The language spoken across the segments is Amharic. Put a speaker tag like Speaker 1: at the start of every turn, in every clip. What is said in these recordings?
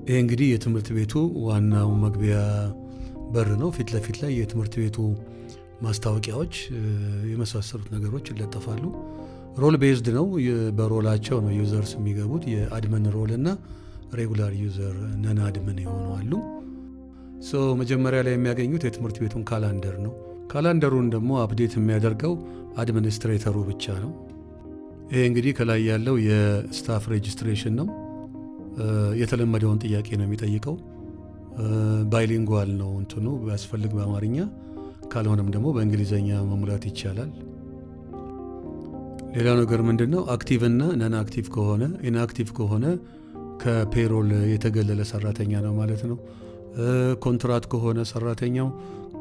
Speaker 1: ይህ እንግዲህ የትምህርት ቤቱ ዋናው መግቢያ በር ነው። ፊት ለፊት ላይ የትምህርት ቤቱ ማስታወቂያዎች የመሳሰሉት ነገሮች ይለጠፋሉ። ሮል ቤዝድ ነው። በሮላቸው ነው ዩዘርስ የሚገቡት። የአድመን ሮል እና ሬጉላር ዩዘር ነን አድመን የሆኑ አሉ። መጀመሪያ ላይ የሚያገኙት የትምህርት ቤቱን ካላንደር ነው። ካላንደሩን ደግሞ አፕዴት የሚያደርገው አድሚኒስትሬተሩ ብቻ ነው። ይሄ እንግዲህ ከላይ ያለው የስታፍ ሬጅስትሬሽን ነው። የተለመደውን ጥያቄ ነው የሚጠይቀው። ባይሊንጓል ነው እንትኑ ቢያስፈልግ በአማርኛ ካልሆነም ደግሞ በእንግሊዘኛ መሙላት ይቻላል። ሌላ ነገር ምንድን ነው? አክቲቭ እና ነን አክቲቭ ከሆነ ኢንአክቲቭ ከሆነ ከፔሮል የተገለለ ሰራተኛ ነው ማለት ነው። ኮንትራት ከሆነ ሰራተኛው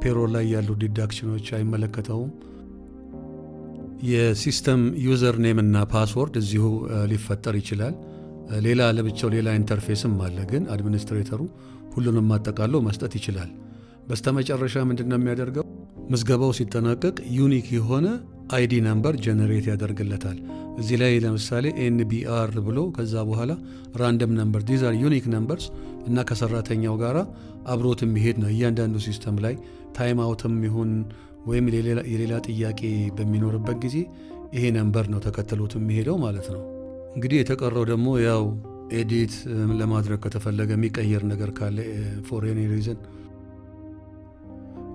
Speaker 1: ፔሮል ላይ ያሉ ዲዳክሽኖች አይመለከተውም። የሲስተም ዩዘር ኔም እና ፓስወርድ እዚሁ ሊፈጠር ይችላል። ሌላ ለብቻው ሌላ ኢንተርፌስም አለ፣ ግን አድሚኒስትሬተሩ ሁሉንም አጠቃሎ መስጠት ይችላል። በስተመጨረሻ ምንድን ነው የሚያደርገው? ምዝገባው ሲጠናቀቅ ዩኒክ የሆነ አይዲ ነምበር ጀነሬት ያደርግለታል። እዚህ ላይ ለምሳሌ ኤንቢአር ብሎ ከዛ በኋላ ራንደም ነምበር ዲዝ አር ዩኒክ ነምበርስ እና ከሰራተኛው ጋር አብሮት የሚሄድ ነው። እያንዳንዱ ሲስተም ላይ ታይም አውትም ይሁን ወይም የሌላ ጥያቄ በሚኖርበት ጊዜ ይሄ ነምበር ነው ተከትሎት የሚሄደው ማለት ነው። እንግዲህ የተቀረው ደግሞ ያው ኤዲት ለማድረግ ከተፈለገ የሚቀየር ነገር ካለ ፎር ኤኒ ሪዝን።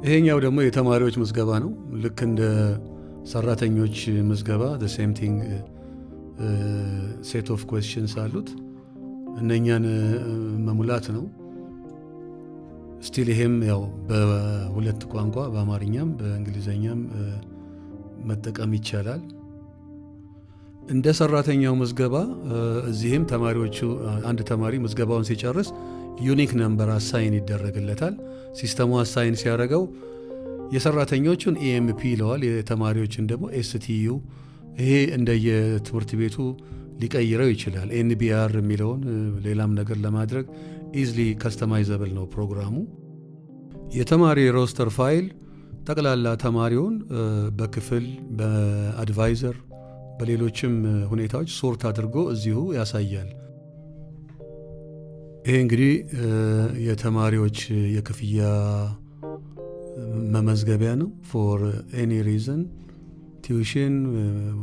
Speaker 1: ይሄኛው ደግሞ የተማሪዎች ምዝገባ ነው። ልክ እንደ ሰራተኞች ምዝገባ ሴም ቲንግ ሴት ኦፍ ኩዌስችንስ አሉት። እነኛን መሙላት ነው። ስቲል ይሄም ያው በሁለት ቋንቋ በአማርኛም በእንግሊዘኛም መጠቀም ይቻላል። እንደ ሰራተኛው ምዝገባ እዚህም ተማሪዎቹ አንድ ተማሪ ምዝገባውን ሲጨርስ ዩኒክ ነምበር አሳይን ይደረግለታል። ሲስተሙ አሳይን ሲያደርገው የሰራተኞቹን ኤኤምፒ ይለዋል፣ የተማሪዎችን ደግሞ ኤስቲዩ። ይሄ እንደየትምህርት ቤቱ ሊቀይረው ይችላል። ኤንቢአር የሚለውን ሌላም ነገር ለማድረግ ኢዝሊ ከስተማይዘብል ነው ፕሮግራሙ። የተማሪ ሮስተር ፋይል ጠቅላላ ተማሪውን በክፍል በአድቫይዘር በሌሎችም ሁኔታዎች ሶርት አድርጎ እዚሁ ያሳያል። ይሄ እንግዲህ የተማሪዎች የክፍያ መመዝገቢያ ነው። ፎር ኤኒ ሪዝን ቲዩሽን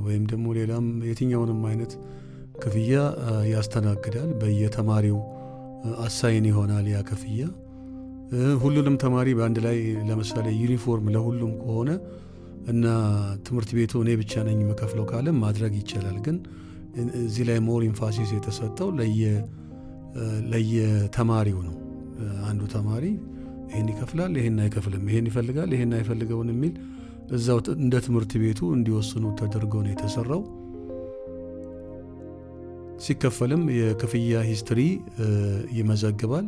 Speaker 1: ወይም ደግሞ ሌላም የትኛውንም አይነት ክፍያ ያስተናግዳል። በየተማሪው አሳይን ይሆናል ያ ክፍያ። ሁሉንም ተማሪ በአንድ ላይ ለምሳሌ ዩኒፎርም ለሁሉም ከሆነ እና ትምህርት ቤቱ እኔ ብቻ ነኝ የምከፍለው ካለም ማድረግ ይቻላል። ግን እዚህ ላይ ሞር ኢንፋሲስ የተሰጠው ለየተማሪው ነው። አንዱ ተማሪ ይህን ይከፍላል፣ ይህን አይከፍልም፣ ይህን ይፈልጋል፣ ይህን አይፈልገውን የሚል እዛው እንደ ትምህርት ቤቱ እንዲወስኑ ተደርጎ ነው የተሰራው። ሲከፈልም የክፍያ ሂስትሪ ይመዘግባል።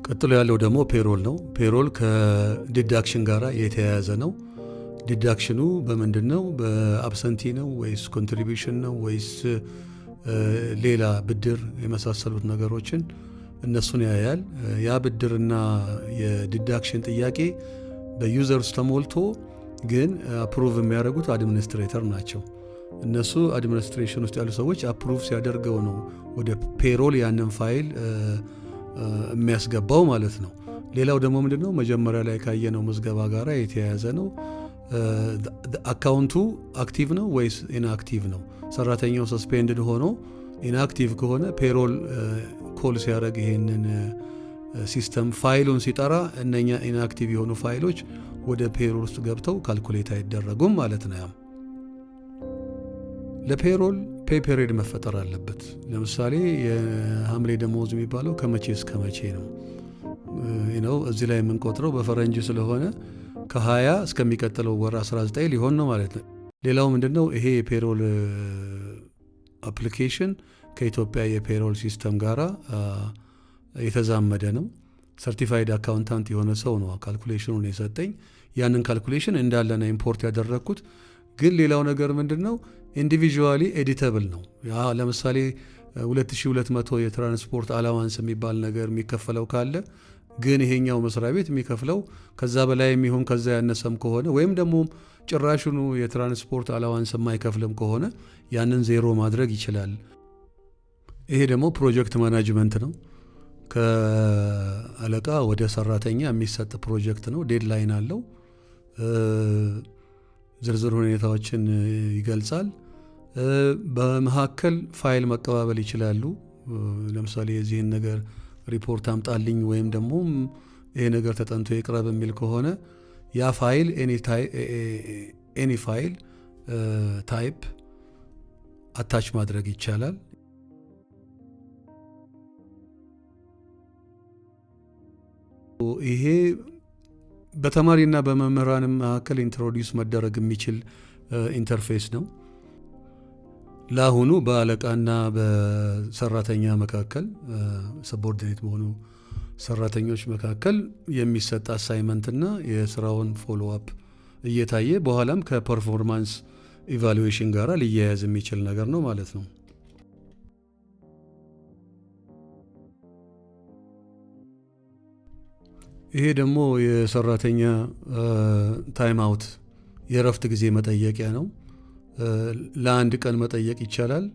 Speaker 1: ቀጥሎ ያለው ደግሞ ፔሮል ነው። ፔሮል ከዲዳክሽን ጋር የተያያዘ ነው። ዲዳክሽኑ በምንድን ነው? በአብሰንቲ ነው ወይስ ኮንትሪቢሽን ነው ወይስ ሌላ ብድር የመሳሰሉት ነገሮችን እነሱን ያያል። ያ ብድርና የዲዳክሽን ጥያቄ በዩዘርስ ተሞልቶ ግን አፕሩቭ የሚያደርጉት አድሚኒስትሬተር ናቸው። እነሱ አድሚኒስትሬሽን ውስጥ ያሉ ሰዎች አፕሩቭ ሲያደርገው ነው ወደ ፔሮል ያንን ፋይል የሚያስገባው ማለት ነው። ሌላው ደግሞ ምንድን ነው? መጀመሪያ ላይ ካየነው ምዝገባ ጋር የተያያዘ ነው። አካውንቱ አክቲቭ ነው ወይስ ኢንአክቲቭ ነው? ሰራተኛው ሰስፔንድድ ሆኖ ኢንአክቲቭ ከሆነ ፔሮል ኮል ሲያደርግ ይሄንን ሲስተም ፋይሉን ሲጠራ እነኛ ኢንአክቲቭ የሆኑ ፋይሎች ወደ ፔሮል ውስጥ ገብተው ካልኩሌት አይደረጉም ማለት ነው። ያም ለፔሮል ፔይ ፔሪድ መፈጠር አለበት። ለምሳሌ የሐምሌ ደሞዝ የሚባለው ከመቼ እስከ መቼ ነው? እዚህ ላይ የምንቆጥረው በፈረንጅ ስለሆነ ከ20 እስከሚቀጥለው ወር 19 ሊሆን ነው ማለት ነው። ሌላው ምንድነው? ይሄ የፔሮል አፕሊኬሽን ከኢትዮጵያ የፔሮል ሲስተም ጋር የተዛመደ ነው። ሰርቲፋይድ አካውንታንት የሆነ ሰው ነው ካልኩሌሽኑን የሰጠኝ። ያንን ካልኩሌሽን እንዳለና ኢምፖርት ያደረግኩት። ግን ሌላው ነገር ምንድነው? ኢንዲቪዥዋሊ ኤዲተብል ነው። ለምሳሌ 2200 የትራንስፖርት አላዋንስ የሚባል ነገር የሚከፈለው ካለ ግን ይሄኛው መስሪያ ቤት የሚከፍለው ከዛ በላይ የሚሆን ከዛ ያነሰም ከሆነ ወይም ደግሞ ጭራሹኑ የትራንስፖርት አላዋንስ የማይከፍልም ከሆነ ያንን ዜሮ ማድረግ ይችላል። ይሄ ደግሞ ፕሮጀክት ማናጅመንት ነው። ከአለቃ ወደ ሰራተኛ የሚሰጥ ፕሮጀክት ነው። ዴድላይን አለው። ዝርዝር ሁኔታዎችን ይገልጻል። በመካከል ፋይል መቀባበል ይችላሉ። ለምሳሌ የዚህን ነገር ሪፖርት አምጣልኝ ወይም ደግሞ ይሄ ነገር ተጠንቶ ይቅረብ የሚል ከሆነ ያ ፋይል ኤኒ ፋይል ታይፕ አታች ማድረግ ይቻላል። ይሄ በተማሪና በመምህራንም መካከል ኢንትሮዲውስ መደረግ የሚችል ኢንተርፌስ ነው። ለአሁኑ በአለቃና በሰራተኛ መካከል ሰቦርዲኔት በሆኑ ሰራተኞች መካከል የሚሰጥ አሳይመንትና የስራውን ፎሎ አፕ እየታየ በኋላም ከፐርፎርማንስ ኢቫሉዌሽን ጋር ሊያያዝ የሚችል ነገር ነው ማለት ነው። ይሄ ደግሞ የሰራተኛ ታይም አውት የእረፍት ጊዜ መጠየቂያ ነው። ለአንድ ቀን መጠየቅ ይቻላል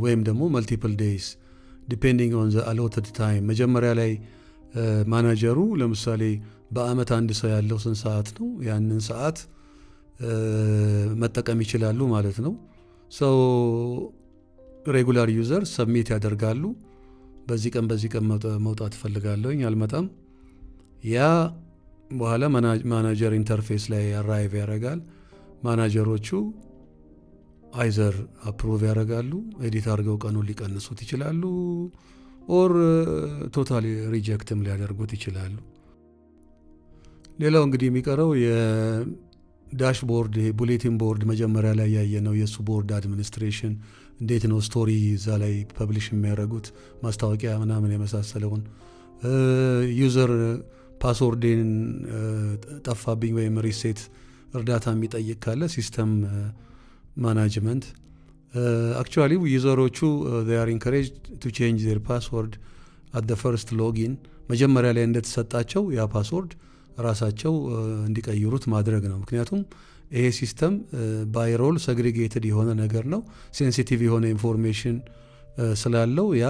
Speaker 1: ወይም ደግሞ መልቲፕል ዴይስ ዲፔንዲንግ ኦን ዘ አሎትድ ታይም። መጀመሪያ ላይ ማናጀሩ ለምሳሌ በአመት አንድ ሰው ያለው ስንት ሰዓት ነው፣ ያንን ሰዓት መጠቀም ይችላሉ ማለት ነው። ሰው ሬጉላር ዩዘር ሰብሚት ያደርጋሉ። በዚህ ቀን መውጣት እፈልጋለሁኝ አልመጣም። ያ በኋላ ማናጀር ኢንተርፌስ ላይ አራይቭ ያደርጋል። ማናጀሮቹ አይዘር አፕሩቭ ያደርጋሉ፣ ኤዲት አድርገው ቀኑን ሊቀንሱት ይችላሉ፣ ኦር ቶታሊ ሪጀክትም ሊያደርጉት ይችላሉ። ሌላው እንግዲህ የሚቀረው የዳሽቦርድ ቡሌቲን ቦርድ መጀመሪያ ላይ ያየነው የእሱ ቦርድ አድሚኒስትሬሽን እንዴት ነው ስቶሪ እዛ ላይ ፐብሊሽ የሚያደርጉት ማስታወቂያ ምናምን የመሳሰለውን ዩዘር ፓስወርዴን ጠፋብኝ ወይም ሪሴት እርዳታ የሚጠይቅ ካለ ሲስተም ማናጅመንት አክቹዋሊ ዩዘሮቹ they are encouraged to change their password at the first login መጀመሪያ ላይ እንደተሰጣቸው ያ ፓስወርድ ራሳቸው እንዲቀይሩት ማድረግ ነው። ምክንያቱም ይሄ ሲስተም ባይ ሮል ሰግሪጌትድ የሆነ ነገር ነው። ሴንሲቲቭ የሆነ ኢንፎርሜሽን ስላለው ያ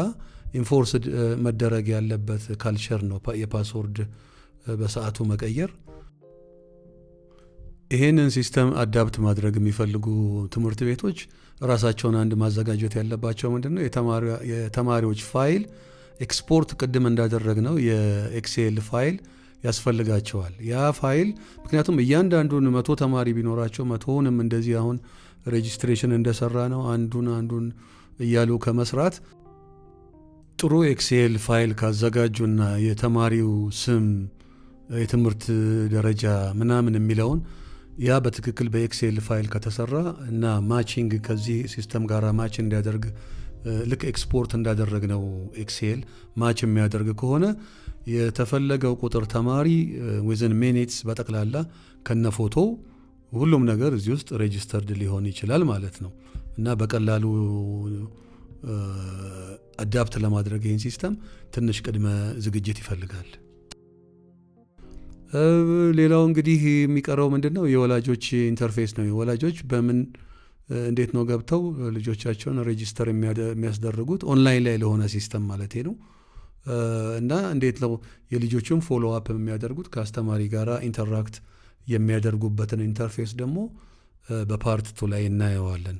Speaker 1: ኢንፎርስድ መደረግ ያለበት ካልቸር ነው የፓስወርድ በሰዓቱ መቀየር። ይሄንን ሲስተም አዳፕት ማድረግ የሚፈልጉ ትምህርት ቤቶች ራሳቸውን አንድ ማዘጋጀት ያለባቸው ምንድነው የተማሪዎች ፋይል ኤክስፖርት ቅድም እንዳደረግ ነው የኤክሴል ፋይል ያስፈልጋቸዋል። ያ ፋይል ምክንያቱም እያንዳንዱን 100 ተማሪ ቢኖራቸው 100ንም እንደዚህ አሁን ሬጂስትሬሽን እንደሰራ ነው አንዱን እያሉ ከመስራት ጥሩ ኤክሴል ፋይል ካዘጋጁና የተማሪው ስም የትምህርት ደረጃ ምናምን የሚለውን ያ በትክክል በኤክሴል ፋይል ከተሰራ እና ማቺንግ ከዚህ ሲስተም ጋር ማች እንዲያደርግ ልክ ኤክስፖርት እንዳደረግ ነው ኤክሴል ማች የሚያደርግ ከሆነ የተፈለገው ቁጥር ተማሪ ዊዝን ሚኒትስ በጠቅላላ ከነፎቶ ሁሉም ነገር እዚህ ውስጥ ሬጂስተርድ ሊሆን ይችላል ማለት ነው። እና በቀላሉ አዳፕት ለማድረግ ይህን ሲስተም ትንሽ ቅድመ ዝግጅት ይፈልጋል። ሌላው እንግዲህ የሚቀረው ምንድነው የወላጆች ኢንተርፌስ ነው። የወላጆች እንዴት ነው ገብተው ልጆቻቸውን ሬጂስተር የሚያስደርጉት ኦንላይን ላይ ለሆነ ሲስተም ማለት ነው። እና እንዴት ነው የልጆቹን ፎሎ አፕ የሚያደርጉት ከአስተማሪ ጋር ኢንተራክት የሚያደርጉበትን ኢንተርፌስ ደግሞ በፓርት 2 ላይ እናየዋለን።